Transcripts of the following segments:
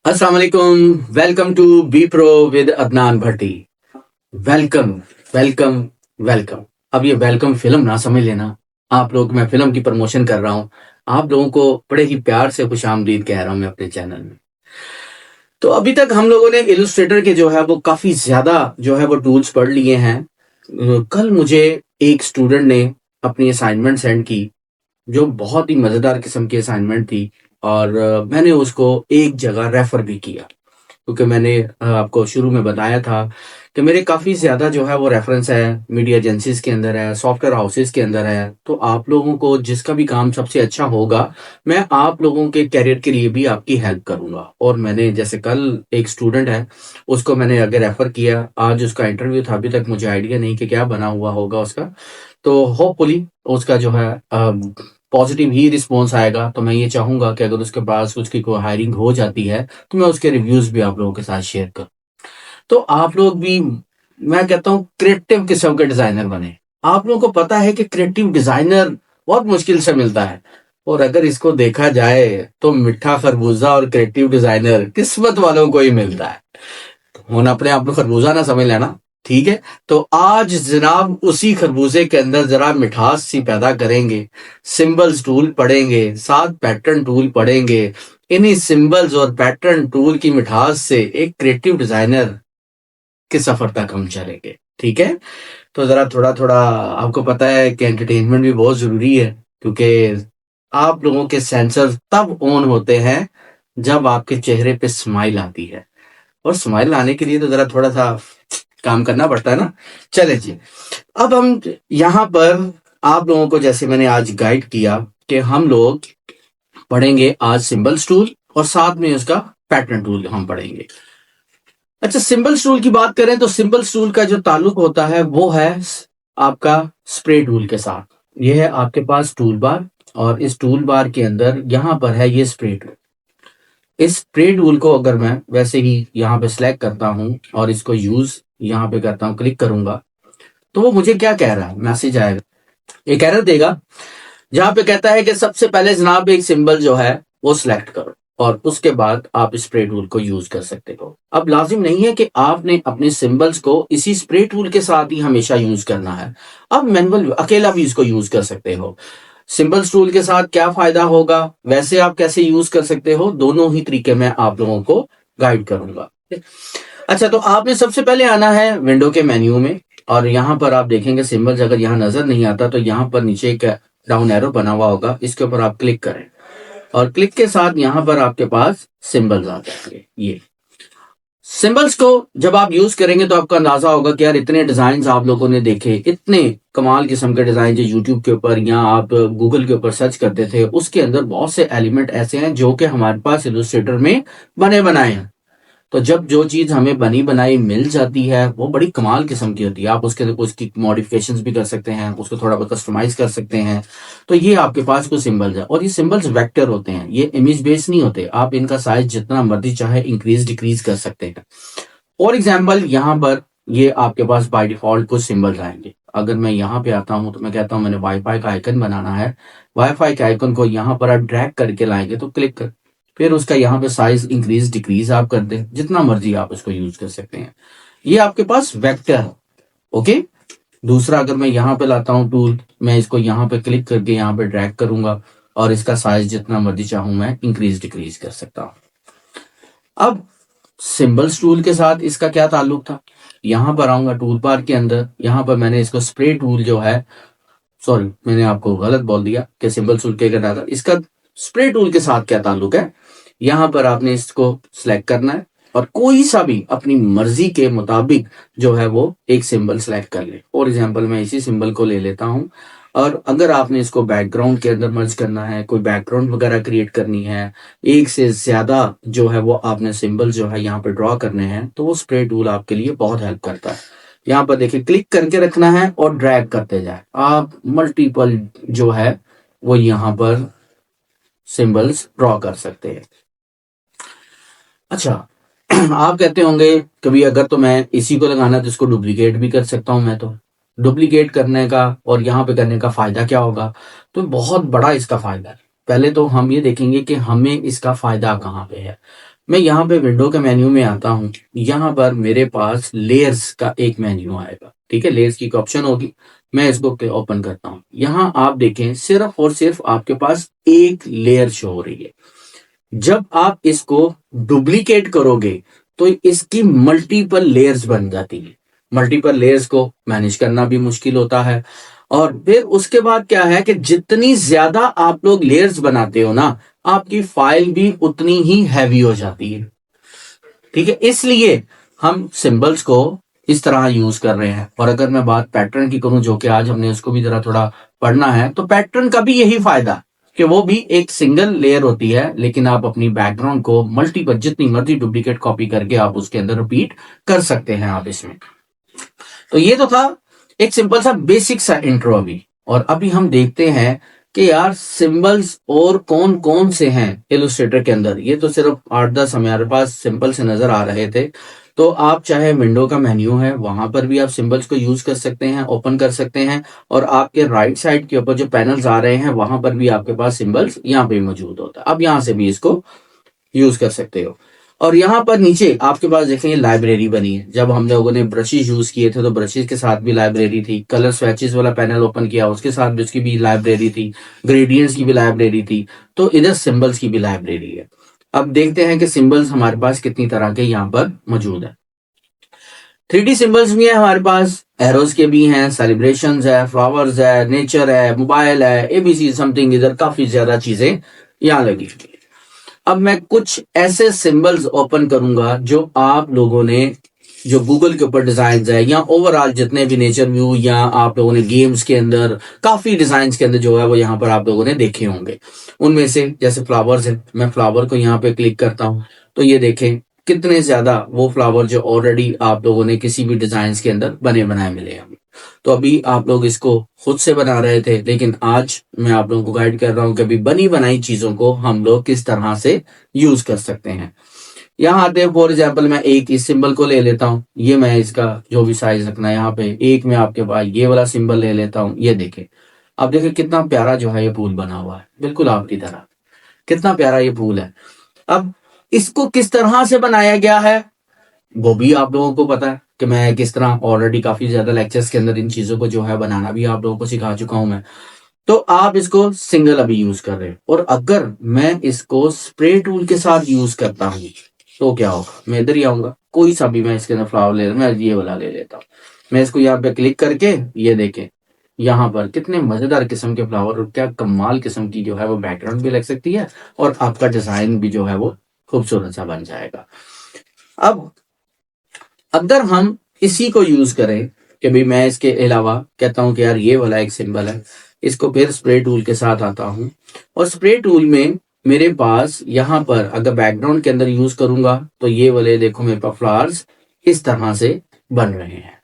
अस्सलाम वालेकुम। Welcome to B Pro with Adnan Bhatti. Welcome, welcome, welcome. अब ये वेलकम फिल्म ना समझ लेना। आप लोग, मैं फिल्म की प्रमोशन कर रहा हूँ। आप लोगों को बड़े ही प्यार से खुशामदीद कह रहा हूँ मैं अपने चैनल में। तो अभी तक हम लोगों ने इलस्ट्रेटर के जो है वो काफी ज्यादा जो है वो टूल्स पढ़ लिए हैं। कल मुझे एक स्टूडेंट ने अपनी असाइनमेंट सेंड की, जो बहुत ही मजेदार किस्म की असाइनमेंट थी। और मैंने उसको एक जगह रेफर भी किया, क्योंकि मैंने आपको शुरू में बताया था कि मेरे काफ़ी ज़्यादा जो है वो रेफरेंस है, मीडिया एजेंसीज़ के अंदर है, सॉफ्टवेयर हाउसेज़ के अंदर है। तो आप लोगों को जिसका भी काम सबसे अच्छा होगा, मैं आप लोगों के करियर के लिए भी आपकी हेल्प करूँगा। और मैंने जैसे कल एक स्टूडेंट है, उसको मैंने आगे रेफ़र किया, आज उसका इंटरव्यू था, अभी तक मुझे आइडिया नहीं कि क्या बना हुआ होगा उसका। तो होपफुली उसका जो है पॉजिटिव ही रिस्पॉन्स आएगा। तो मैं ये चाहूँगा कि अगर उसके पास उसकी कोई हायरिंग हो जाती है, तो मैं उसके रिव्यूज़ भी आप लोगों के साथ शेयर करूँ। तो आप लोग भी, मैं कहता हूँ, क्रिएटिव किस्म के डिज़ाइनर बने। आप लोगों को पता है कि क्रिएटिव डिज़ाइनर बहुत मुश्किल से मिलता है, और अगर इसको देखा जाए तो मीठा खरबूजा और क्रिएटिव डिज़ाइनर किस्मत वालों को ही मिलता है। हुन अपने आप को खरबूजा ना समझ लेना, ठीक है? तो आज जनाब उसी खरबूजे के अंदर जरा मिठास सी पैदा करेंगे। सिंबल्स टूल पढ़ेंगे, साथ पैटर्न टूल पढ़ेंगे। इन्हीं सिंबल्स और पैटर्न टूल की मिठास से एक क्रिएटिव डिजाइनर के सफर तक हम चलेंगे, ठीक है? तो जरा थोड़ा थोड़ा, आपको पता है कि एंटरटेनमेंट भी बहुत जरूरी है, क्योंकि आप लोगों के सेंसर तब ऑन होते हैं जब आपके चेहरे पे स्माइल आती है, और स्माइल लाने के लिए तो जरा थोड़ा सा काम करना पड़ता है ना। चले जी, अब हम यहाँ पर आप लोगों को, जैसे मैंने आज गाइड किया, कि हम लोग पढ़ेंगे आज सिंबल्स टूल, और साथ में उसका पैटर्न टूल हम पढ़ेंगे। अच्छा, सिंबल्स टूल की बात करें तो सिंबल्स टूल का जो ताल्लुक होता है वो है आपका स्प्रे टूल के साथ। ये है आपके पास टूल बार, और इस टूल बार के अंदर यहाँ पर है ये स्प्रे टूल। इस स्प्रे टूल को अगर मैं वैसे ही यहाँ पे सिलेक्ट करता हूँ और इसको यूज यहाँ पे करता हूँ, क्लिक करूंगा, तो वो मुझे क्या कह रहा है, मैसेज आएगा, एक एरर देगा, जहां पे कहता है कि सबसे पहले जनाब एक सिंबल जो है वो सिलेक्ट करो, और उसके बाद आप स्प्रे टूल को यूज कर सकते हो। अब लाजिम नहीं है कि आपने अपने सिंबल्स को इसी स्प्रे टूल के साथ ही हमेशा यूज करना है। अब मैनुअल अकेला भी इसको यूज कर सकते हो। सिंबल्स टूल के साथ क्या फायदा होगा, वैसे आप कैसे यूज कर सकते हो, दोनों ही तरीके मैं आप लोगों को गाइड करूंगा। अच्छा, तो आपने सबसे पहले आना है विंडो के मेन्यू में, और यहाँ पर आप देखेंगे सिंबल्स अगर यहाँ नजर नहीं आता तो यहाँ पर नीचे एक डाउन एरो बना हुआ होगा, इसके ऊपर आप क्लिक करें, और क्लिक के साथ यहाँ पर आपके पास सिंबल्स आ जाएंगे। ये सिंबल्स को जब आप यूज करेंगे तो आपको अंदाजा होगा कि यार इतने डिजाइन आप लोगों ने देखे, इतने कमाल किस्म के डिजाइन जो यूट्यूब के ऊपर या आप गूगल के ऊपर सर्च करते थे, उसके अंदर बहुत से एलिमेंट ऐसे हैं जो कि हमारे पास इलस्ट्रेटर में बने बनाए हैं। तो जब जो चीज हमें बनी बनाई मिल जाती है वो बड़ी कमाल किस्म की होती है, आप उसके अंदर उसकी मॉडिफिकेशंस भी कर सकते हैं, उसको थोड़ा बहुत कस्टमाइज कर सकते हैं। तो ये आपके पास कुछ सिंबल्स है, और ये सिंबल्स वेक्टर होते हैं, ये इमेज बेस्ड नहीं होते। आप इनका साइज जितना मर्जी चाहे इंक्रीज डिक्रीज कर सकते हैं। फॉर एग्जाम्पल, यहाँ पर ये आपके पास बाय डिफॉल्ट कुछ सिंबल्स आएंगे। अगर मैं यहाँ पे आता हूँ तो मैं कहता हूँ मैंने वाईफाई का आइकन बनाना है, वाईफाई के आइकन को यहाँ पर आप ड्रैग करके लाएंगे, तो क्लिक कर, फिर उसका यहाँ पे साइज इंक्रीज डिक्रीज आप कर दें, जितना मर्जी आप उसको यूज कर सकते हैं। ये आपके पास वेक्टर है, ओके। दूसरा, अगर मैं यहाँ पे लाता हूँ टूल, मैं इसको यहाँ पे क्लिक करके यहाँ पे ड्रैग करूंगा, और इसका साइज जितना मर्जी चाहूं मैं इंक्रीज डिक्रीज कर सकता हूँ। अब सिंबल्स टूल के साथ इसका क्या ताल्लुक था, यहां पर आऊंगा टूल बार के अंदर, यहां पर मैंने इसको स्प्रे टूल जो है, सॉरी मैंने आपको गलत बोल दिया कि सिंबल टूल के था, इसका स्प्रे टूल के साथ क्या ताल्लुक है। यहां पर आपने इसको सिलेक्ट करना है, और कोई सा भी अपनी मर्जी के मुताबिक जो है वो एक सिंबल सिलेक्ट कर ले। फॉर एग्जांपल, मैं इसी सिंबल को ले लेता हूं, और अगर आपने इसको बैकग्राउंड के अंदर मर्ज करना है, कोई बैकग्राउंड वगैरह क्रिएट करनी है, एक से ज्यादा जो है वो आपने सिंबल जो है यहाँ पे ड्रॉ करने हैं, तो वो स्प्रे टूल आपके लिए बहुत हेल्प करता है। यहाँ पर देखिए, क्लिक करके रखना है और ड्रैग करते जाए, आप मल्टीपल जो है वो यहाँ पर सिंबल्स ड्रॉ कर सकते हैं। अच्छा, आप कहते होंगे कभी अगर तो मैं इसी को लगाना तो इसको डुप्लीकेट भी कर सकता हूं, मैं तो डुप्लीकेट करने का और यहाँ पे करने का फायदा क्या होगा, तो बहुत बड़ा इसका फायदा है। पहले तो हम ये देखेंगे कि हमें इसका फायदा कहाँ पे है। मैं यहाँ पे विंडो के मेन्यू में आता हूँ, यहाँ पर मेरे पास लेयर्स का एक मेन्यू आएगा, ठीक है। लेयर्स की एक ऑप्शन होगी, मैं इसको ओपन करता हूँ। यहाँ आप देखें सिर्फ और सिर्फ आपके पास एक लेयर शो हो रही है। जब आप इसको डुप्लीकेट करोगे तो इसकी मल्टीपल लेयर्स बन जाती है। मल्टीपल लेयर्स को मैनेज करना भी मुश्किल होता है। और फिर उसके बाद क्या है कि जितनी ज्यादा आप लोग लेयर्स बनाते हो ना, आपकी फाइल भी उतनी ही हैवी हो जाती है, ठीक है। इसलिए हम सिंबल्स को इस तरह यूज कर रहे हैं। और अगर मैं बात पैटर्न की करूं, जो कि आज हमने उसको भी जरा थोड़ा पढ़ना है, तो पैटर्न का भी यही फायदा कि वो भी एक सिंगल लेयर होती है, लेकिन आप अपनी बैकग्राउंड को मल्टीपल जितनी मर्जी डुप्लीकेट कॉपी करके आप उसके अंदर रिपीट कर सकते हैं आप इसमें। तो ये तो था एक सिंपल सा बेसिक सा इंट्रो अभी। और अभी हम देखते हैं कि यार सिंबल्स और कौन कौन से हैं इलस्ट्रेटर के अंदर। ये तो सिर्फ 8-10 हमारे पास सिंबल से नजर आ रहे थे। तो आप चाहे विंडो का मेन्यू है वहां पर भी आप सिंबल्स को यूज कर सकते हैं, ओपन कर सकते हैं। और आपके राइट साइड के ऊपर जो पैनल्स आ रहे हैं वहां पर भी आपके पास सिंबल्स यहाँ पे भी मौजूद होता है। अब यहाँ से भी इसको यूज कर सकते हो। और यहाँ पर नीचे आपके पास देखेंगे लाइब्रेरी बनी है। जब हम लोगों ने ब्रशेस यूज किए थे तो ब्रशेस के साथ भी लाइब्रेरी थी। कलर स्वैचेस वाला पैनल ओपन किया, उसके साथ भी उसकी भी लाइब्रेरी थी। ग्रेडियंट्स की भी लाइब्रेरी थी। तो इधर सिंबल्स की भी लाइब्रेरी है। अब देखते हैं कि सिंबल्स हमारे पास कितनी तरह के यहाँ पर मौजूद है। 3D सिंबल्स भी है हमारे पास, एरोज के भी हैं, सेलिब्रेशंस है, फ्लावर्स है, नेचर है, मोबाइल है, एबीसी समथिंग, इधर काफी ज्यादा चीजें यहाँ लगी हुई है। अब मैं कुछ ऐसे सिंबल्स ओपन करूंगा जो आप लोगों ने, जो गूगल के ऊपर डिजाइन है या ओवरऑल जितने भी नेचर व्यू या आप लोगों ने गेम्स के अंदर काफी डिजाइन के अंदर जो है वो यहाँ पर आप लोगों ने देखे होंगे। उनमें से जैसे फ्लावर्स है, मैं फ्लावर को यहाँ पे क्लिक करता हूँ तो ये देखें कितने ज्यादा वो फ्लावर जो ऑलरेडी आप लोगों ने किसी भी डिजाइन के अंदर बने बनाए मिले हमें। तो अभी आप लोग इसको खुद से बना रहे थे, लेकिन आज मैं आप लोगों को गाइड कर रहा हूं कि अभी बनी बनाई चीजों को हम लोग किस तरह से यूज कर सकते हैं। यहाँ आते हैं, फॉर एग्जाम्पल मैं एक इस सिंबल को ले लेता हूँ, ये मैं इसका जो भी साइज रखना है यहाँ पे एक में आपके पास ये वाला सिंबल ले लेता हूँ। ये देखे, अब देखे कितना प्यारा जो है ये फूल बना हुआ है, बिल्कुल आपकी तरह कितना प्यारा ये फूल है। अब इसको किस तरह से बनाया गया है वो भी आप लोगों को पता है कि मैं किस तरह ऑलरेडी काफी ज्यादा लेक्चर्स के अंदर इन चीजों को जो है बनाना भी आप लोगों को सिखा चुका हूं मैं। तो आप इसको सिंगल अभी यूज कर रहे हो, और अगर मैं इसको स्प्रे टूल के साथ यूज करता हूँ तो क्या होगा, मैं इधर ही आऊंगा, कोई सा भी मैं इसके अंदर फ्लावर ले, मैं ये वाला ले लेता हूँ। मैं इसको यहाँ पे क्लिक करके ये देखें, यहाँ पर कितने मजेदार किस्म के फ्लावर और क्या कमाल किस्म की जो है वो बैकग्राउंड भी लग सकती है, और आपका डिजाइन भी जो है वो खूबसूरत सा बन जाएगा। अब अगर हम इसी को यूज करें कि भाई मैं इसके अलावा कहता हूं कि यार ये वाला एक सिंबल है, इसको फिर स्प्रे टूल के साथ आता हूं, और स्प्रे टूल में मेरे पास यहाँ पर अगर बैकग्राउंड के अंदर यूज करूंगा तो ये वाले देखो मेरे पास फ्लावर्स इस तरह से बन रहे हैं।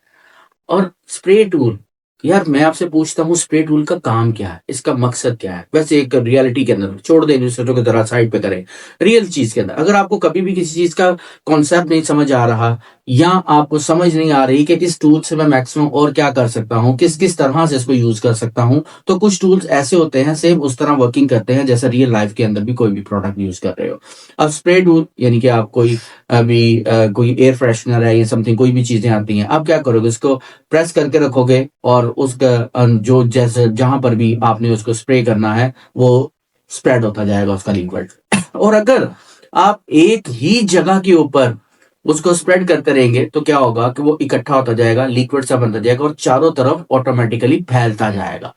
और स्प्रे टूल, यार मैं आपसे पूछता हूँ स्प्रे टूल का काम क्या है, इसका मकसद क्या है। वैसे एक रियलिटी के अंदर छोड़ दें, न्यूज़पेपर की तरह साइड पे करें, रियल चीज के अंदर अगर आपको कभी भी किसी चीज का कॉन्सेप्ट नहीं समझ आ रहा, या आपको समझ नहीं आ रही कि इस टूल से मैं मैक्सिमम और क्या कर सकता हूँ, किस किस तरह से इसको यूज कर सकता हूँ, तो कुछ टूल्स ऐसे होते हैं सेम उस तरह वर्किंग करते हैं जैसे रियल लाइफ के अंदर भी कोई भी प्रोडक्ट यूज कर रहे हो। अब स्प्रे टूल यानी कि आप कोई अभी कोई एयर फ्रेशनर है या समथिंग, कोई भी चीजें आती हैं, आप क्या करोगे, इसको प्रेस करके रखोगे और उसका जो जैसे जहां पर भी आपने उसको स्प्रे करना है वो स्प्रेड होता जाएगा उसका लिक्विड। और अगर आप एक ही जगह के ऊपर उसको स्प्रेड करते रहेंगे तो क्या होगा कि वो इकट्ठा होता जाएगा, लिक्विड सा बनता जाएगा और चारों तरफ ऑटोमेटिकली फैलता जाएगा।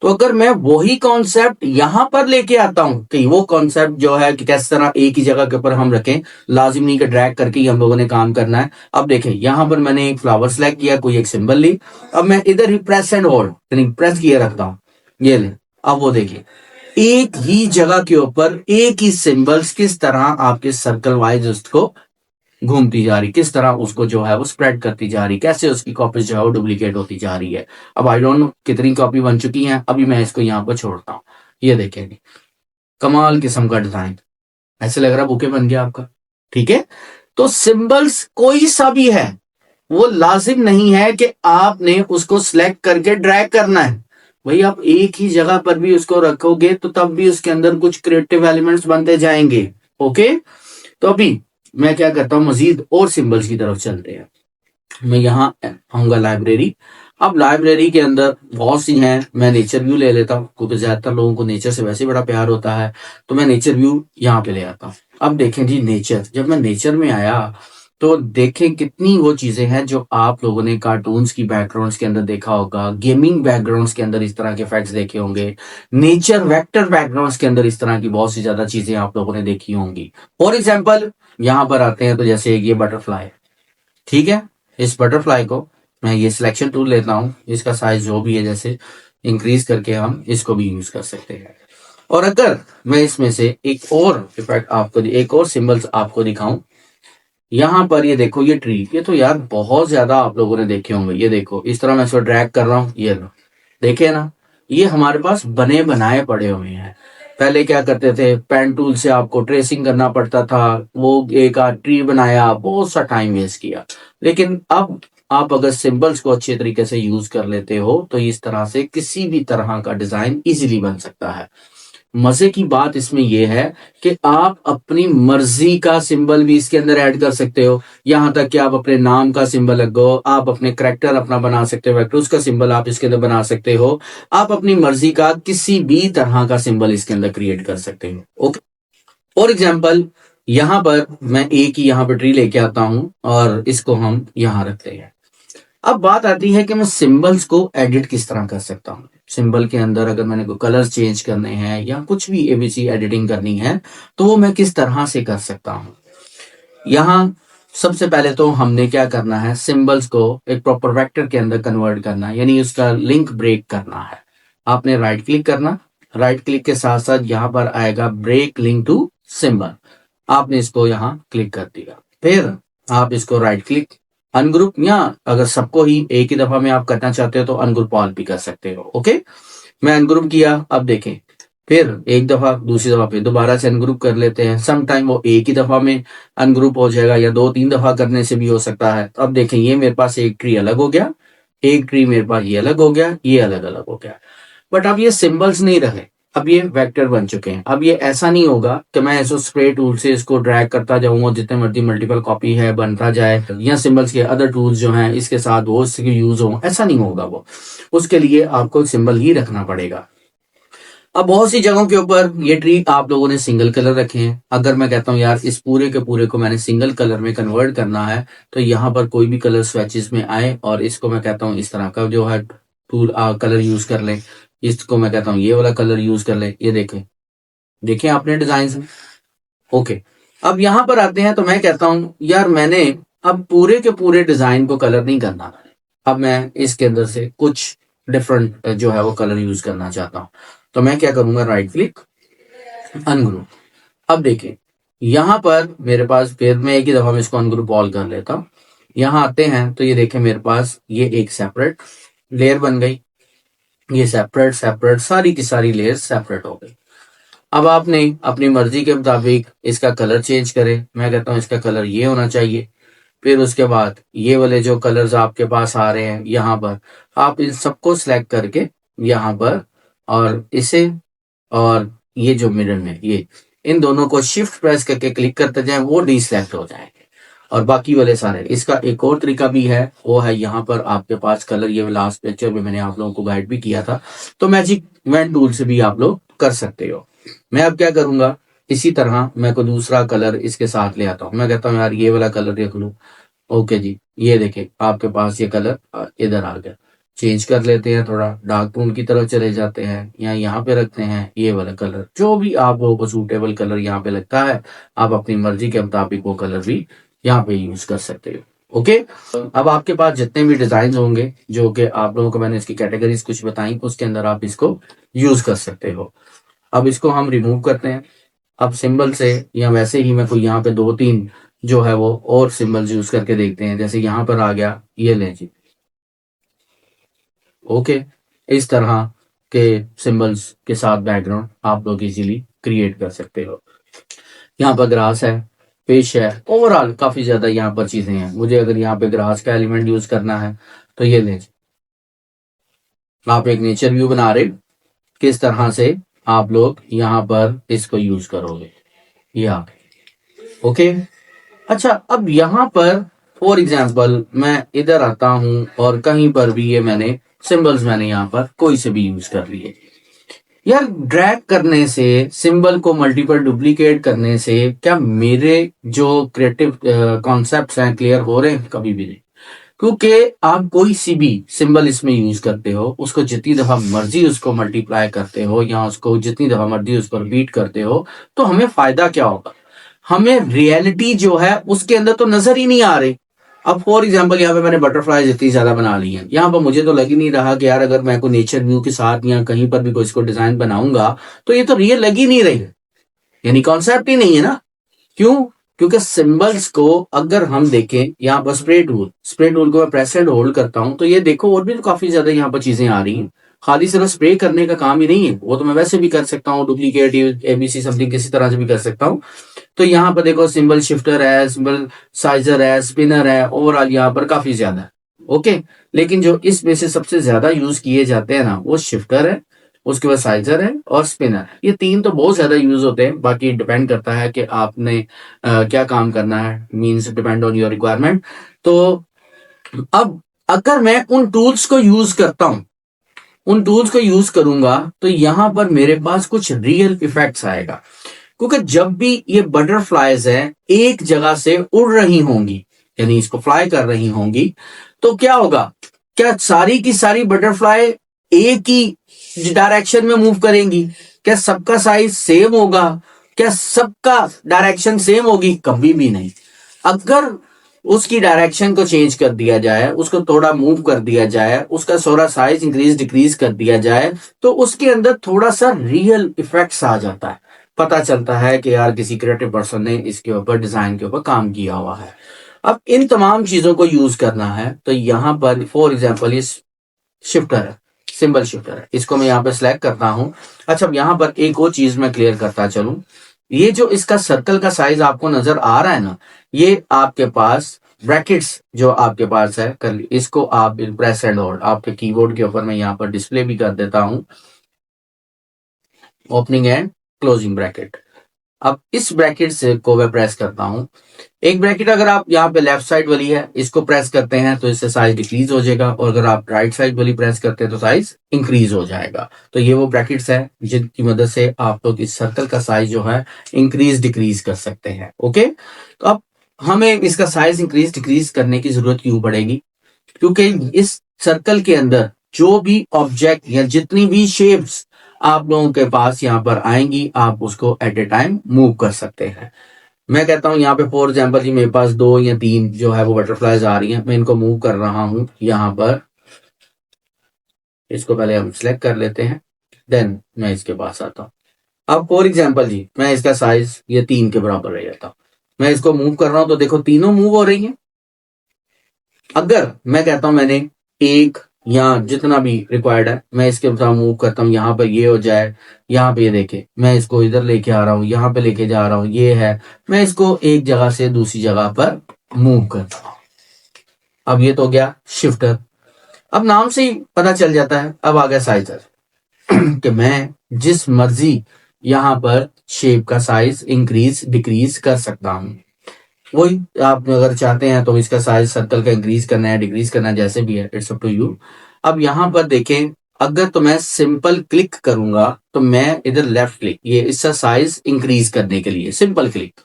तो अगर मैं वही कॉन्सेप्ट यहां पर लेके आता हूं कि वो कॉन्सेप्ट जो है कि किस तरह एक ही जगह के ऊपर हम रखें, लाजिम नहीं कि ड्रैग करके ही हम लोगों ने काम करना है। अब देखें यहां पर मैंने एक फ्लावर सेलेक्ट किया, कोई एक सिंबल ली, अब मैं इधर ही प्रेस एंड होल्ड यानी प्रेस किए रखता हूं, ये ले। अब वो देखिए एक ही जगह के ऊपर एक ही सिंबल्स किस तरह आपके सर्कल वाइज उसको घूमती जा रही, किस तरह उसको जो है वो स्प्रेड करती जा रही, कैसे उसकी कॉपीज जो है वो डुप्लीकेट होती जा रही है। अब आई डोंट नो कितनी कॉपी बन चुकी हैं, अभी मैं इसको यहाँ पर छोड़ता हूँ। ये देखेंगे कमाल किस्म का डिजाइन, ऐसे लग रहा बुके बन गया आपका, ठीक है। तो सिंबल्स कोई सा भी है, वो लाजिम नहीं है कि आपने उसको सिलेक्ट करके ड्रैग करना है। वही आप एक ही जगह पर भी उसको रखोगे तो तब भी उसके अंदर कुछ क्रिएटिव एलिमेंट्स बनते जाएंगे। ओके, तो अभी मैं क्या करता हूँ, मजीद और सिंबल्स की तरफ चलते हैं। मैं यहाँ आऊंगा लाइब्रेरी। अब लाइब्रेरी के अंदर बहुत सी हैं, मैं नेचर व्यू ले लेता हूँ क्योंकि ज्यादातर लोगों को नेचर से वैसे ही बड़ा प्यार होता है, तो मैं नेचर व्यू यहाँ पे ले आता हूँ। अब देखें जी नेचर, जब मैं नेचर में आया तो देखें कितनी वो चीजें हैं जो आप लोगों ने कार्टून्स की बैकग्राउंड्स के अंदर देखा होगा, गेमिंग बैकग्राउंड्स के अंदर इस तरह के इफेक्ट्स देखे होंगे, नेचर वेक्टर बैकग्राउंड्स के अंदर इस तरह की बहुत सी ज्यादा चीजें आप लोगों ने देखी होंगी। फॉर एग्जाम्पल यहाँ पर आते हैं तो जैसे ये बटरफ्लाई, ठीक है, इस बटरफ्लाई को मैं ये सिलेक्शन टूल लेता हूँ, इसका साइज जो भी है जैसे इंक्रीज करके हम इसको भी यूज कर सकते हैं। और अगर मैं इसमें से एक और इफेक्ट आपको, एक और सिंबल्स आपको दिखाऊं, यहाँ पर ये देखो, ये ट्री, ये तो यार बहुत ज्यादा आप लोगों ने देखे होंगे। ये देखो इस तरह मैं इसको ड्रैग कर रहा हूँ, ये लो, देखे ना, ये हमारे पास बने बनाए पड़े हुए हैं। पहले क्या करते थे, पेन टूल से आपको ट्रेसिंग करना पड़ता था, वो एक आध ट्री बनाया, बहुत सा टाइम वेस्ट किया। लेकिन अब आप अगर सिंबल्स को अच्छे तरीके से यूज कर लेते हो तो इस तरह से किसी भी तरह का डिजाइन इजीली बन सकता है। मजे की बात इसमें यह है कि आप अपनी मर्जी का सिंबल भी इसके अंदर ऐड कर सकते हो। यहां तक कि आप अपने नाम का सिंबल लगो, आप अपने करेक्टर अपना बना सकते हो, वेक्टर्स का सिंबल आप इसके अंदर बना सकते हो। आप अपनी मर्जी का किसी भी तरह का सिंबल इसके अंदर क्रिएट कर सकते हो। ओके, फॉर एग्जाम्पल यहां पर मैं एक ही यहाँ पर ट्री लेके आता हूं और इसको हम यहां रखते हैं। अब बात आती है कि मैं सिंबल्स को एडिट किस तरह कर सकता हूँ। सिंबल के अंदर अगर मैंने कोई कलर चेंज करने हैं या कुछ भी एबीसी एडिटिंग करनी है तो वो मैं किस तरह से कर सकता हूँ। यहाँ सबसे पहले तो हमने क्या करना है, सिंबल्स को एक प्रॉपर वेक्टर के अंदर कन्वर्ट करना है, यानी उसका लिंक ब्रेक करना है। आपने राइट क्लिक करना, राइट क्लिक के साथ साथ यहाँ पर आएगा ब्रेक लिंक टू सिंबल, आपने इसको यहाँ क्लिक कर दिया। फिर आप इसको राइट क्लिक अनग्रुप, या अगर सबको ही एक ही दफा में आप करना चाहते हो तो अनग्रुप ऑल भी कर सकते हो। ओके, मैं अनग्रुप किया, अब देखें फिर एक दफा, दूसरी दफा फिर दोबारा से अनग्रुप कर लेते हैं। सम टाइम वो एक ही दफा में अनग्रुप हो जाएगा या दो तीन दफा करने से भी हो सकता है। अब देखें ये मेरे पास एक ट्री अलग हो गया, एक ट्री मेरे पास ये अलग हो गया, ये अलग अलग हो गया। बट अब ये सिंबल्स नहीं रहे, अब ये वेक्टर बन चुके हैं। अब ये ऐसा नहीं होगा कि मैं ऐसे स्प्रे टूल से इसको ड्रैग करता जाऊंगा, जितने मर्जी मल्टीपल कॉपी है बनता जाए, या सिंबल्स के अदर टूल्स जो हैं इसके साथ वो इसके यूज हो, ऐसा नहीं होगा। वो उसके लिए आपको सिंबल ही रखना पड़ेगा। अब बहुत सी जगहों के ऊपर ये ट्री आप लोगों ने सिंगल कलर रखे हैं। अगर मैं कहता हूँ यार इस पूरे के पूरे को मैंने सिंगल कलर में कन्वर्ट करना है, तो यहाँ पर कोई भी कलर स्वेचेस में आए और इसको मैं कहता हूँ इस तरह का जो है टूल कलर यूज कर लें। इसको मैं कहता हूँ ये वाला कलर यूज कर ले, ये देखें, देखें आपने डिजाइन। ओके, अब यहां पर आते हैं तो मैं कहता हूं यार मैंने अब पूरे के पूरे डिजाइन को कलर नहीं करना, अब मैं इसके अंदर से कुछ डिफरेंट जो है वो कलर यूज करना चाहता हूं। तो मैं क्या करूंगा, राइट क्लिक अनग्रुप। अब देखें यहां पर मेरे पास, फिर मैं एक ही दफा में इसको अनग्रुप ऑल कर लेता हूं। यहां आते हैं तो ये देखें मेरे पास ये एक सेपरेट लेयर बन गई, ये सेपरेट सेपरेट सारी की सारी लेयर सेपरेट हो गई। अब आपने अपनी मर्जी के मुताबिक इसका कलर चेंज करें। मैं कहता हूं इसका कलर ये होना चाहिए। फिर उसके बाद ये वाले जो कलर्स आपके पास आ रहे हैं यहाँ पर, आप इन सबको सिलेक्ट करके यहाँ पर, और इसे और ये जो मिडल में ये, इन दोनों को शिफ्ट प्रेस करके क्लिक करते जाएं, वो डीसेलेक्ट हो जाएंगे। और बाकी वाले सारे, इसका एक और तरीका भी है, वो है यहाँ पर आपके पास कलर, ये लास्ट लेक्चर में मैंने आप लोगों को गाइड भी किया था, तो मैजिक वेन टूल से भी आप लोग कर सकते हो। मैं अब क्या करूंगा, इसी तरह मैं को दूसरा कलर इसके साथ ले आता हूँ। मैं कहता हूँ यार ये वाला कलर देख लूं। ओके जी, ये देखें आपके पास ये कलर इधर आ गया। चेंज कर लेते हैं, थोड़ा डार्क टोन की तरफ चले जाते हैं, या यहाँ पे रखते हैं ये वाला कलर, जो भी आप लोगों को सूटेबल कलर यहाँ पे लगता है आप अपनी मर्जी के मुताबिक वो कलर भी यहाँ पे यूज कर सकते हो। ओके, अब आपके पास जितने भी डिजाइन होंगे जो कि आप लोगों को मैंने इसकी कैटेगरीज कुछ बताई, उसके अंदर आप इसको यूज कर सकते हो। अब इसको हम रिमूव करते हैं। अब सिंबल से, या वैसे ही मैं कोई यहाँ पे दो तीन जो है वो और सिंबल्स यूज करके देखते हैं। जैसे यहाँ पर आ गया, ये लें जी। ओके, इस तरह के सिंबल्स के साथ बैकग्राउंड आप लोग इजीली क्रिएट कर सकते हो। यहाँ पर ग्रास है, फिश है, ओवरऑल काफी ज्यादा यहाँ पर चीजें हैं। मुझे अगर यहाँ पे ग्रास का एलिमेंट यूज करना है तो ये लें, आप एक नेचर व्यू बना रहे, किस तरह से आप लोग यहाँ पर इसको यूज करोगे, ये आ गए। ओके, अच्छा, अब यहाँ पर फॉर एग्जाम्पल मैं इधर आता हूं और कहीं पर भी ये मैंने सिंबल्स मैंने यहाँ पर कोई से भी यूज कर लिए। यार ड्रैग करने से, सिंबल को मल्टीपल डुप्लीकेट करने से क्या मेरे जो क्रिएटिव कॉन्सेप्ट्स हैं क्लियर हो रहे हैं? कभी भी नहीं। क्योंकि आप कोई सी भी सिंबल इसमें यूज करते हो, उसको जितनी दफा मर्जी उसको मल्टीप्लाई करते हो या उसको जितनी दफा मर्जी उसको रिपीट करते हो, तो हमें फायदा क्या होगा? हमें रियलिटी जो है उसके अंदर तो नजर ही नहीं आ रही। अब फॉर एग्जाम्पल यहाँ पे मैंने बटरफ्लाई इतनी ज्यादा बना ली है, यहाँ पर मुझे तो लग ही नहीं रहा कि यार अगर मैं कोई नेचर व्यू के साथ या कहीं पर भी कोई इसको डिजाइन बनाऊंगा तो ये तो रियल लग ही नहीं रही, यानी कॉन्सेप्ट ही नहीं है ना। क्यों? क्योंकि सिंबल्स को अगर हम देखें, यहाँ पर स्प्रे टूल को मैं प्रेस एंड होल्ड करता हूं तो ये देखो और भी तो काफी ज्यादा यहाँ पर चीजें आ रही हैं। खाली सिर्फ स्प्रे करने का काम ही नहीं है, वो तो मैं वैसे भी कर सकता हूँ, डुप्लीकेट एबीसी समथिंग किसी तरह से भी कर सकता हूँ। तो यहाँ पर देखो सिंबल शिफ्टर है, सिंबल साइजर है, स्पिनर है, ओवरऑल यहाँ पर काफी ज्यादा है। ओके, लेकिन जो इसमें से सबसे ज्यादा यूज किए जाते हैं ना, वो शिफ्टर है, उसके बाद साइजर है और स्पिनर है। ये तीन तो बहुत ज्यादा यूज होते हैं, बाकी डिपेंड करता है कि आपने क्या काम करना है, means depend on your requirement. तो अब अगर मैं उन टूल्स को यूज करता हूं, उन टूल्स को यूज करूंगा तो यहां पर मेरे पास कुछ रियल इफेक्ट्स आएगा। क्योंकि जब भी ये बटरफ्लाईज है एक जगह से उड़ रही होंगी, यानी इसको फ्लाई कर रही होंगी, तो क्या होगा? क्या सारी की सारी बटरफ्लाई एक ही डायरेक्शन में मूव करेंगी? क्या सबका साइज सेम होगा? क्या सबका डायरेक्शन सेम होगी? कभी भी नहीं। अगर उसकी डायरेक्शन को चेंज कर दिया जाए, उसको थोड़ा मूव कर दिया जाए, उसका थोड़ा साइज इंक्रीज डिक्रीज कर दिया जाए, तो उसके अंदर थोड़ा सा रियल इफेक्ट्स आ जाता है। पता चलता है कि यार किसी क्रिएटिव पर्सन ने इसके ऊपर, डिजाइन के ऊपर काम किया हुआ है। अब इन तमाम चीजों को यूज करना है तो यहाँ पर फॉर एग्जाम्पल ये शिफ्टर है, सिंबल शिफ्टर है, इसको मैं यहाँ पे सिलेक्ट करता हूं। अच्छा, अब यहाँ पर एक और चीज मैं क्लियर करता चलूं, ये जो इसका सर्कल का साइज आपको नजर आ रहा है ना, ये आपके पास ब्रैकेट्स जो आपके पास है, कर इसको आप प्रेस एंड होल्ड आपके कीबोर्ड के ऊपर मैं यहाँ पर डिस्प्ले भी कर देता हूं, ओपनिंग एंड क्लोजिंग ब्रैकेट। अब इस ब्रैकेट से को मैं प्रेस करता हूं, एक ब्रैकेट अगर आप यहाँ पे लेफ्ट साइड वाली है इसको प्रेस करते हैं तो इससे साइज डिक्रीज हो जाएगा, और अगर आप राइट साइड वाली प्रेस करते हैं तो साइज इंक्रीज हो जाएगा। तो ये वो ब्रैकेट्स है जिनकी मदद से आप लोग इस सर्कल का साइज जो है इंक्रीज डिक्रीज कर सकते हैं। ओके, तो अब हमें इसका साइज इंक्रीज डिक्रीज करने की जरूरत क्यों पड़ेगी? क्योंकि इस सर्कल के अंदर जो भी ऑब्जेक्ट या जितनी भी शेप्स आप लोगों के पास यहाँ पर आएंगी, आप उसको एट ए टाइम मूव कर सकते हैं। मैं कहता हूं यहाँ पे फॉर एग्जाम्पल जी मेरे पास 2 या 3 जो है वो बटरफ्लाईज आ रही हैं, मैं इनको मूव कर रहा हूं यहाँ पर। इसको पहले हम सिलेक्ट कर लेते हैं, देन मैं इसके पास आता हूँ। अब फॉर एग्जाम्पल जी मैं इसका साइज ये 3 के बराबर रह जाता हूँ, मैं इसको मूव कर रहा हूं तो देखो तीनों मूव हो रही हैं। अगर मैं कहता हूं मैंने एक या जितना भी रिक्वायर्ड है मैं इसके साथ मूव करता हूँ, यहाँ पर ये हो जाए, यहाँ पे ये देखे मैं इसको इधर लेके आ रहा हूँ, यहाँ पे लेके जा रहा हूँ, ये है, मैं इसको एक जगह से दूसरी जगह पर मूव करता हूँ। अब ये तो हो गया शिफ्टर। अब नाम से ही पता चल जाता है, अब आ गया साइजर कि मैं जिस मर्जी यहाँ पर शेप का साइज इंक्रीज डिक्रीज कर सकता हूँ। वही आप अगर चाहते हैं तो इसका साइज सर्कल का इंक्रीज करना है डिक्रीज करना है, जैसे भी है, इट्स अप टू यू। अब यहाँ पर देखें, अगर तो मैं सिंपल क्लिक करूंगा तो मैं इधर लेफ्ट क्लिक, ये इसका साइज इंक्रीज करने के लिए सिंपल क्लिक,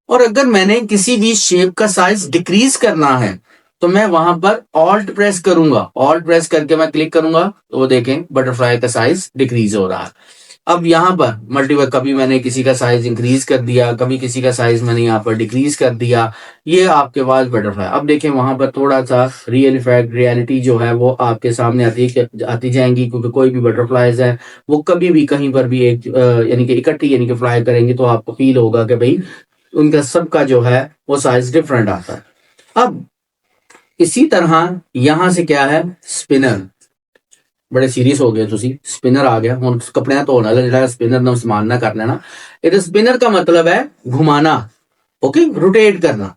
और अगर मैंने किसी भी शेप का साइज डिक्रीज करना है तो मैं वहां पर ऑल्ट प्रेस करूंगा, ऑल्ट प्रेस करके मैं क्लिक करूंगा तो वो देखें बटरफ्लाई का साइज डिक्रीज हो रहा है। अब यहाँ पर मल्टीपल, कभी मैंने किसी का साइज इंक्रीज कर दिया, कभी किसी का साइज मैंने यहाँ पर डिक्रीज कर दिया, ये आपके पास बटरफ्लाई। अब देखें वहां पर थोड़ा सा रियल इफेक्ट, रियलिटी जो है वो आपके सामने आती जाएंगी, क्योंकि कोई भी बटरफ्लाईज है वो कभी भी कहीं पर भी एक यानी कि इकट्ठी यानी कि फ्लाई करेंगे तो आपको फील होगा कि भाई उनका सबका जो है वो साइज डिफरेंट आता है। अब इसी तरह यहां से क्या है, स्पिनर, बड़े सीरियस हो गए तुसी, स्पिनर आ गया हुन कपड़े धोने वाला ਜਿਹੜਾ स्पिनर ना इस्तेमाल ना कर लेना। इधर स्पिनर का मतलब है घुमाना, ओके, रोटेट करना।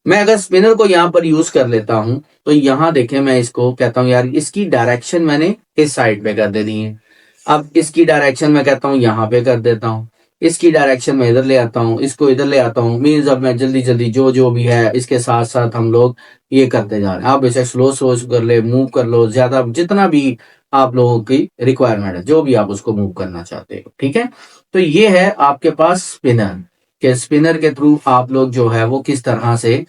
मैं अगर स्पिनर को यहाँ पर यूज कर लेता हूं तो यहाँ देखें मैं इसको कहता हूं यार इसकी डायरेक्शन मैंने इस साइड पे कर देनी है। अब इसकी डायरेक्शन मैं कहता हूं यहाँ पे कर देता हूं, इसकी डायरेक्शन में इधर ले आता हूँ, इसको इधर ले आता हूँ। मीन्स अब मैं जल्दी जल्दी जो जो भी है इसके साथ साथ हम लोग ये करते जा रहे हैं। आप बेशक स्लो स्लो कर ले, मूव कर लो, ज्यादा जितना भी आप लोगों की रिक्वायरमेंट है, जो भी आप उसको मूव करना चाहते हो, ठीक है। तो ये है आपके पास स्पिनर, के स्पिनर के थ्रू आप लोग जो है वो किस तरह से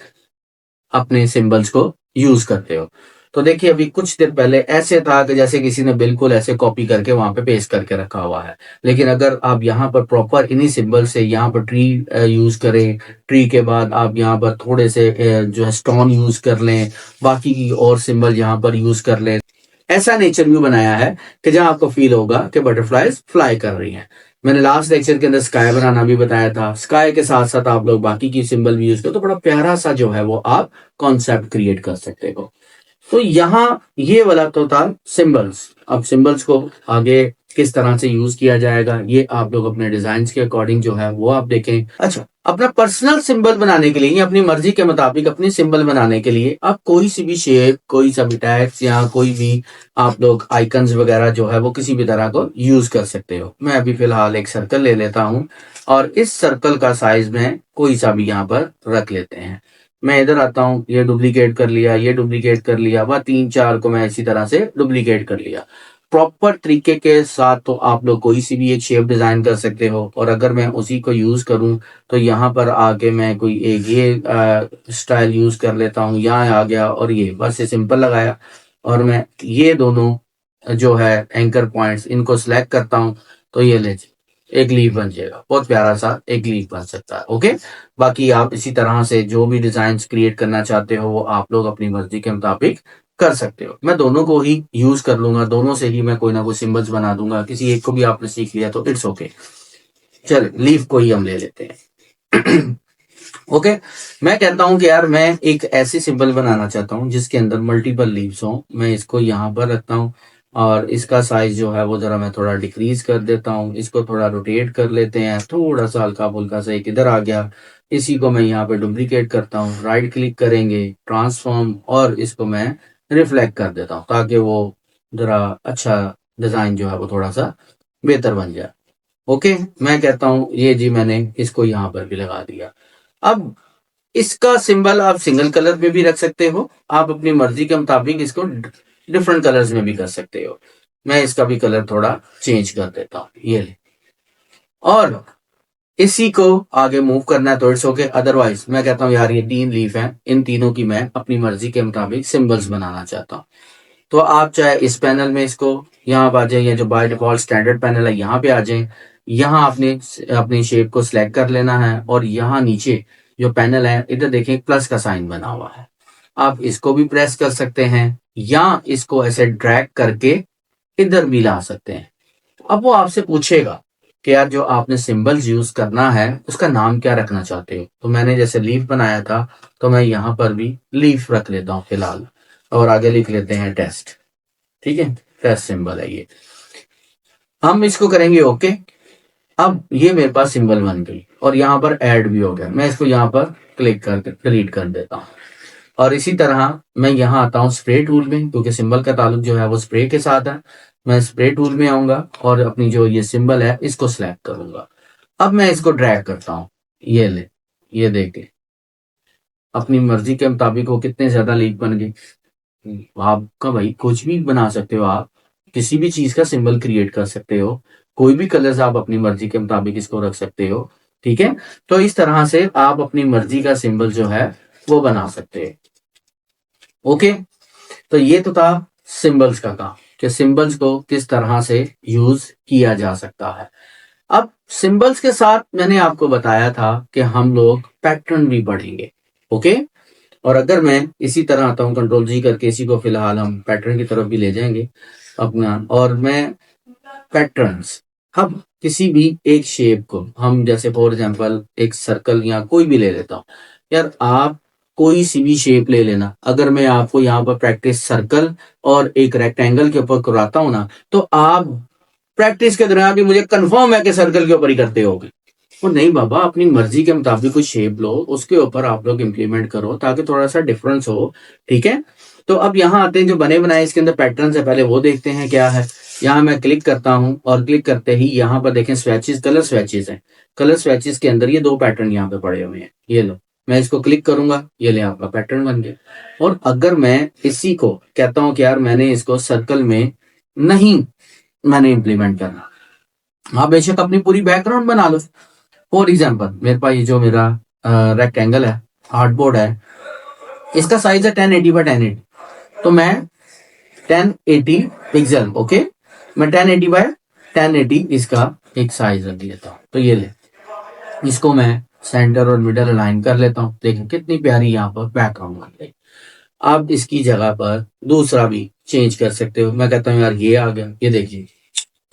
अपने सिंबल्स को यूज करते हो। तो देखिए अभी कुछ देर पहले ऐसे था कि जैसे किसी ने बिल्कुल ऐसे कॉपी करके वहां पे पेस्ट करके रखा हुआ है, लेकिन अगर आप यहाँ पर प्रॉपर इन्हीं सिंबल से यहाँ पर ट्री यूज करें, ट्री के बाद आप यहाँ पर थोड़े से जो है स्टोन यूज कर लें, बाकी की और सिंबल यहाँ पर यूज कर लें, ऐसा नेचर व्यू बनाया है कि जहां आपको फील होगा कि बटरफ्लाईज फ्लाई कर रही हैं। मैंने लास्ट लेक्चर के अंदर स्काई बनाना भी बताया था, स्काई के साथ साथ आप लोग बाकी की सिंबल भी यूज करो तो बड़ा प्यारा सा जो है वो आप कॉन्सेप्ट क्रिएट कर सकते हो। तो यहाँ ये वाला तो था सिंबल्स। अब सिंबल्स को आगे किस तरह से यूज किया जाएगा ये आप लोग अपने डिजाइन के अकॉर्डिंग जो है वो आप देखें। अच्छा, अपना पर्सनल सिंबल बनाने के लिए, अपनी मर्जी के मुताबिक अपनी सिंबल बनाने के लिए आप कोई सी भी शेप, कोई सा भी टैक्स या कोई भी आप लोग आइकन्स वगैरह जो है वो किसी भी तरह को यूज कर सकते हो। मैं अभी फिलहाल एक सर्कल ले लेता हूं और इस सर्कल का साइज में कोई सा भी यहाँ पर रख लेते हैं। मैं इधर आता हूँ, ये डुप्लीकेट कर लिया, ये डुप्लीकेट कर लिया, वह 3-4 को मैं इसी तरह से डुप्लीकेट कर लिया। प्रॉपर तरीके के साथ तो आप लोग कोई सी भी एक शेप डिजाइन कर सकते हो, और अगर मैं उसी को यूज करूं तो यहाँ पर आके मैं कोई एक ये स्टाइल यूज कर लेता हूँ, यहाँ आ गया और ये बस ये सिंपल लगाया, और मैं ये दोनों जो है एंकर पॉइंट्स इनको सिलेक्ट करता हूँ तो ये ले एक लीफ बन जाएगा, बहुत प्यारा सा एक लीफ बन सकता है। ओके, बाकी आप इसी तरह से जो भी डिजाइन क्रिएट करना चाहते हो वो आप लोग अपनी मर्जी के मुताबिक कर सकते हो। मैं दोनों को ही यूज कर लूंगा, दोनों से ही मैं कोई ना कोई सिंबल्स बना दूंगा, किसी एक को भी आपने सीख लिया तो इट्स ओके। चल लीफ को ही हम ले लेते हैं। ओके, मैं कहता हूं कि यार मैं एक ऐसी सिंबल बनाना चाहता हूं जिसके अंदर मल्टीपल लीव्स हो। मैं इसको यहाँ पर रखता हूँ और इसका साइज जो है वो जरा मैं थोड़ा डिक्रीज कर देता हूँ, इसको थोड़ा रोटेट कर लेते हैं, थोड़ा सा हल्का फुल्का सा एक इधर आ गया, इसी को मैं यहाँ पे डुप्लीकेट करता हूँ, राइट क्लिक करेंगे, ट्रांसफॉर्म, और इसको मैं रिफ्लेक्ट कर देता हूँ ताकि वो जरा अच्छा डिजाइन जो है वो थोड़ा सा बेहतर बन जाए। ओके, मैं कहता हूँ ये जी मैंने इसको यहाँ पर भी लगा दिया। अब इसका सिंबल आप सिंगल कलर में भी रख सकते हो, आप अपनी मर्जी के मुताबिक इसको डिफरेंट कलर्स में भी कर सकते हो। मैं इसका भी कलर थोड़ा चेंज कर देता हूँ, ये ले, और इसी को आगे मूव करना है तो इट्स ओके। अदरवाइज मैं कहता हूँ यार ये 3 लीफ हैं, इन तीनों की मैं अपनी मर्जी के मुताबिक सिंबल्स बनाना चाहता हूँ। तो आप चाहे इस पैनल में इसको यहाँ आ जाए, या जो बाय डिफॉल्ट स्टैंडर्ड पैनल है यहाँ पे आ जाए, यहाँ आपने अपनी शेप को सिलेक्ट कर लेना है, और यहाँ नीचे जो पैनल है इधर देखें प्लस का साइन बना हुआ है, आप इसको भी प्रेस कर सकते हैं या इसको ऐसे ड्रैग करके इधर भी ला सकते हैं। अब वो आपसे पूछेगा कि यार जो आपने सिंबल्स यूज करना है उसका नाम क्या रखना चाहते हो। तो मैंने जैसे लीफ बनाया था तो मैं यहाँ पर भी लीफ रख लेता हूँ फिलहाल, और आगे लिख लेते हैं टेस्ट। ठीक है, टेस्ट सिंबल है ये, हम इसको करेंगे ओके। अब ये मेरे पास सिंबल बन गई और यहाँ पर ऐड भी हो गया, मैं इसको यहाँ पर क्लिक करके डिलीट कर देता हूँ। और इसी तरह मैं यहाँ आता हूँ स्प्रे टूल में, क्योंकि सिंबल का ताल्लुक जो है वो स्प्रे के साथ है। मैं स्प्रे टूल में आऊंगा और अपनी जो ये सिंबल है इसको सिलेक्ट करूंगा। अब मैं इसको ड्रैग करता हूँ, ये ले, ये देखे अपनी मर्जी के मुताबिक वो कितने ज्यादा लीक बन गए। आपका भाई कुछ भी बना सकते हो, आप किसी भी चीज का सिंबल क्रिएट कर सकते हो, कोई भी कलर्स आप अपनी मर्जी के मुताबिक इसको रख सकते हो। ठीक है, तो इस तरह से आप अपनी मर्जी का सिंबल जो है वो बना सकते हो। ओके, तो ये तो था सिंबल्स का काम कि सिंबल्स को किस तरह से यूज किया जा सकता है। अब सिंबल्स के साथ मैंने आपको बताया था कि हम लोग पैटर्न भी पढ़ेंगे। ओके, और अगर मैं इसी तरह आता हूँ कंट्रोल जी करके, इसी को फिलहाल हम पैटर्न की तरफ भी ले जाएंगे अपना, और मैं पैटर्न्स, हम किसी भी एक शेप को हम जैसे फॉर एग्जांपल एक सर्कल या कोई भी ले लेता हूँ। यार आप कोई सी भी शेप ले लेना, अगर मैं आपको यहाँ पर प्रैक्टिस सर्कल और एक रेक्टेंगल के ऊपर कराता हूँ ना, तो आप प्रैक्टिस के दौरान भी मुझे कंफर्म है कि सर्कल के ऊपर ही करते होगे। वो नहीं बाबा, अपनी मर्जी के मुताबिक कोई शेप लो, उसके ऊपर आप लोग इम्प्लीमेंट करो ताकि थोड़ा सा डिफरेंस हो। ठीक है, तो अब यहाँ आते हैं जो बने बनाए इसके अंदर पैटर्न है, पहले वो देखते हैं क्या है। यहाँ मैं क्लिक करता हूँ और क्लिक करते ही यहाँ पर देखें स्वेचेस, कलर स्वेचेस हैं। कलर स्वेचेस के अंदर ये 2 पैटर्न यहाँ पे पड़े हुए हैं, ये लो। मैं इसको क्लिक करूंगा, ये ले आपका पैटर्न बन गया। और अगर मैं इसी को कहता हूँ कि यार मैंने इसको सर्कल में नहीं मैंने इम्प्लीमेंट करना, आप बेशक अपनी पूरी बैकग्राउंड बना लो। फॉर एग्जाम्पल मेरे पास ये जो मेरा रेक्टेंगल है, हार्डबोर्ड है, इसका साइज है 1080 बाय 1080, तो मैं 1080 पिक्सल, ओके, मैं 1080 बाय 1080 इसका एक साइज रख लेता हूँ। तो ये ले, इसको मैं सेंटर और मिडल अलाइन कर लेता हूँ। देखिए कितनी प्यारी यहाँ पर बैकग्राउंड बन गई। आप इसकी जगह पर दूसरा भी चेंज कर सकते हो। मैं कहता हूँ यार ये आ गया, ये देखिए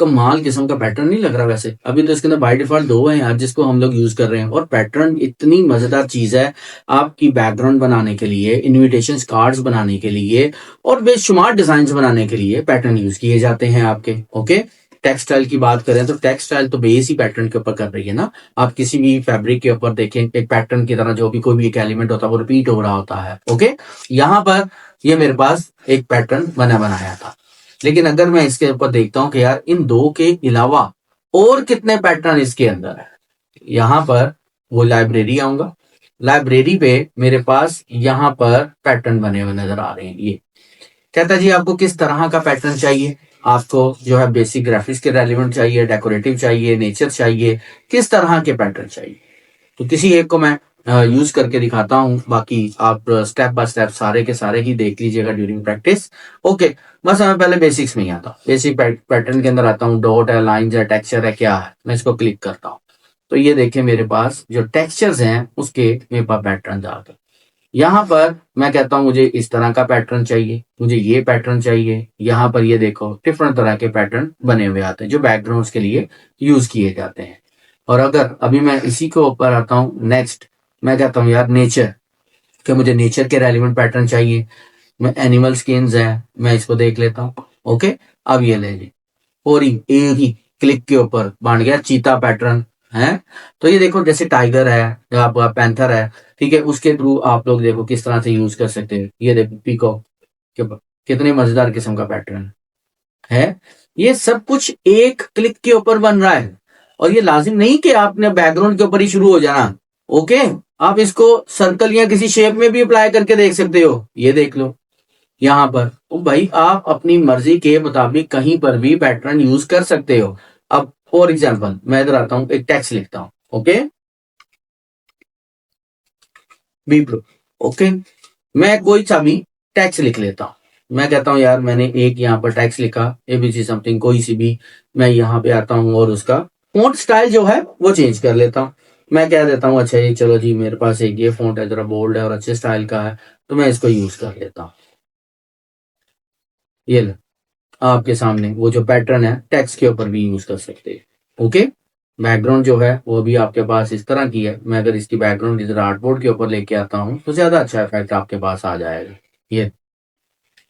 कमाल किस्म का पैटर्न नहीं लग रहा? वैसे अभी तो इसके अंदर बाय डिफॉल्ट 2 हैं यार जिसको हम लोग यूज कर रहे हैं। और पैटर्न इतनी मजेदार चीज है आपकी बैकग्राउंड बनाने के लिए, इनविटेशन कार्ड्स बनाने के लिए और बेशुमार डिजाइन बनाने के लिए पैटर्न यूज किए जाते हैं आपके। ओके, टेक्सटाइल की बात करें तो टेक्सटाइल तो बेस ही पैटर्न के ऊपर कर रही है ना। आप किसी भी फैब्रिक के ऊपर देखें, एक पैटर्न की तरह जो भी कोई भी एक एलिमेंट होता है वो रिपीट हो रहा होता है। ओके, यहाँ पर ये मेरे पास एक पैटर्न बनाया था। लेकिन अगर मैं इसके ऊपर देखता हूं कि यार इन 2 के अलावा और कितने पैटर्न इसके अंदर है, यहां पर वो लाइब्रेरी आऊंगा, लाइब्रेरी पे मेरे पास यहां पर पैटर्न बने हुए नजर आ रहे हैं। ये कहता है जी आपको किस तरह का पैटर्न चाहिए, आपको जो है बेसिक ग्राफिक्स के रेलिवेंट चाहिए, डेकोरेटिव चाहिए, नेचर चाहिए, किस तरह के पैटर्न चाहिए। तो किसी एक को मैं यूज करके दिखाता हूँ, बाकी आप स्टेप बाय स्टेप सारे के सारे ही देख लीजिएगा ड्यूरिंग प्रैक्टिस। ओके, बस मैं पहले बेसिक्स में ही आता हूँ। बेसिक पैटर्न के अंदर आता हूँ, डॉट है, लाइंस है, टेक्सचर है, क्या है, मैं इसको क्लिक करता हूँ। तो ये देखिए मेरे पास जो टेक्सचर्स हैं उसके मेरे पास पैटर्न आ गए। यहाँ पर मैं कहता हूँ मुझे इस तरह का पैटर्न चाहिए, मुझे ये पैटर्न चाहिए। यहाँ पर ये देखो डिफरेंट तरह के पैटर्न बने हुए आते हैं जो बैकग्राउंड्स के लिए यूज किए जाते हैं। और अगर अभी मैं इसी के ऊपर आता हूँ, नेक्स्ट मैं कहता हूँ यार नेचर, कि मुझे नेचर के रेलिवेंट पैटर्न चाहिए। मैं एनिमल स्किन्स है, मैं इसको देख लेता हूँ। ओके, अब ये ले ली और एक ही क्लिक के ऊपर बन गया चीता पैटर्न है। तो ये देखो जैसे टाइगर है, आपका पैंथर है, ठीक है, उसके थ्रू आप लोग देखो किस तरह से यूज कर सकते हैं। ये देखो पीकॉक के ऊपर कितने मजेदार किस्म का पैटर्न है। ये सब कुछ एक क्लिक के ऊपर बन रहा है और ये लाजिम नहीं कि आपने बैकग्राउंड के ऊपर ही शुरू हो जाना। ओके, आप इसको सर्कल या किसी शेप में भी अप्लाई करके देख सकते हो। ये देख लो यहाँ पर, तो भाई आप अपनी मर्जी के मुताबिक कहीं पर भी पैटर्न यूज कर सकते हो। अब फॉर एग्जांपल मैं इधर आता हूँ, एक टेक्स्ट लिखता हूँ। ओके, बी प्रो, ओके, मैं कोई सा भी टेक्स्ट लिख लेता हूँ। मैं कहता हूँ यार मैंने एक यहाँ पर टेक्स्ट लिखा, एबीसी समथिंग कोई सी भी। मैं यहाँ पे आता हूँ और उसका फॉन्ट स्टाइल जो है वो चेंज कर लेता हूँ। मैं कह देता हूँ अच्छा ये चलो जी मेरे पास एक ये फॉन्ट है, जरा बोल्ड है और अच्छे स्टाइल का है, तो मैं इसको यूज कर लेता हूँ। ये ले, आपके सामने वो जो पैटर्न है टेक्स्ट के ऊपर भी यूज कर सकते हैं। ओके, बैकग्राउंड जो है वो भी आपके पास इस तरह की है। मैं अगर इसकी बैकग्राउंड इधर आर्टबोर्ड के ऊपर लेके आता हूँ तो ज्यादा अच्छा इफेक्ट आपके पास आ जाएगा। ये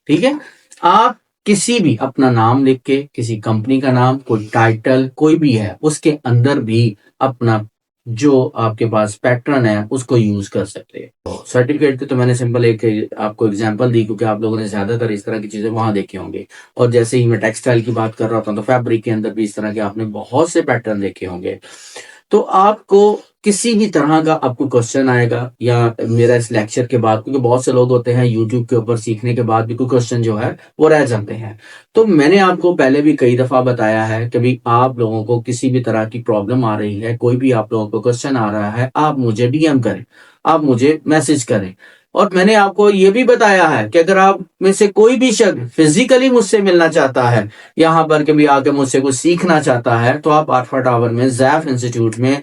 ठीक है, आप किसी भी अपना नाम लिख के, किसी कंपनी का नाम, कोई टाइटल कोई भी है उसके अंदर भी अपना जो आपके पास पैटर्न है उसको यूज कर सकते हैं। सर्टिफिकेट की तो मैंने सिंपल एक आपको एग्जांपल दी क्योंकि आप लोगों ने ज्यादातर इस तरह की चीजें वहां देखे होंगे। और जैसे ही मैं टेक्सटाइल की बात कर रहा था तो फैब्रिक के अंदर भी इस तरह के आपने बहुत से पैटर्न देखे होंगे। तो आपको किसी भी तरह का आपको क्वेश्चन आएगा या मेरा इस लेक्चर के बाद, क्योंकि बहुत से लोग होते हैं यूट्यूब के ऊपर सीखने के बाद भी कोई क्वेश्चन जो है वो रह जाते हैं। तो मैंने आपको पहले भी कई दफा बताया है कि भाई आप लोगों को किसी भी तरह की प्रॉब्लम आ रही है, कोई भी आप लोगों को क्वेश्चन आ रहा है, आप मुझे डीएम करें, आप मुझे मैसेज करें। और मैंने आपको ये भी बताया है कि अगर आप में से कोई भी शख्स फिजिकली मुझसे मिलना चाहता है, यहाँ पर कभी आके मुझसे कुछ सीखना चाहता है, तो आप आरफा टावर में जैफ इंस्टीट्यूट में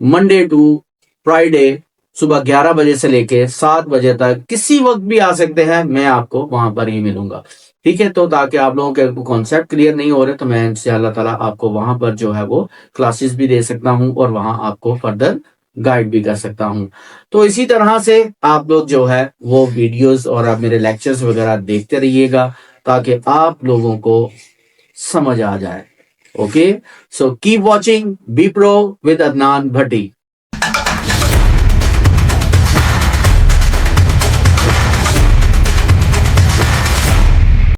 मंडे टू फ्राइडे सुबह 11 बजे से लेके 7 बजे तक किसी वक्त भी आ सकते हैं, मैं आपको वहां पर ही मिलूंगा। ठीक है, तो ताकि आप लोगों के कॉन्सेप्ट क्लियर नहीं हो रहे तो मैं इंशाअल्लाह ताला आपको वहां पर जो है वो क्लासेस भी दे सकता हूं और वहां आपको फर्दर गाइड भी कर सकता हूं। तो इसी तरह से आप लोग जो है वो वीडियोस और आप मेरे लेक्चर्स वगैरह देखते रहिएगा ताकि आप लोगों को समझ आ जाए। Okay, so keep watching B Pro with Adnan Bhatti.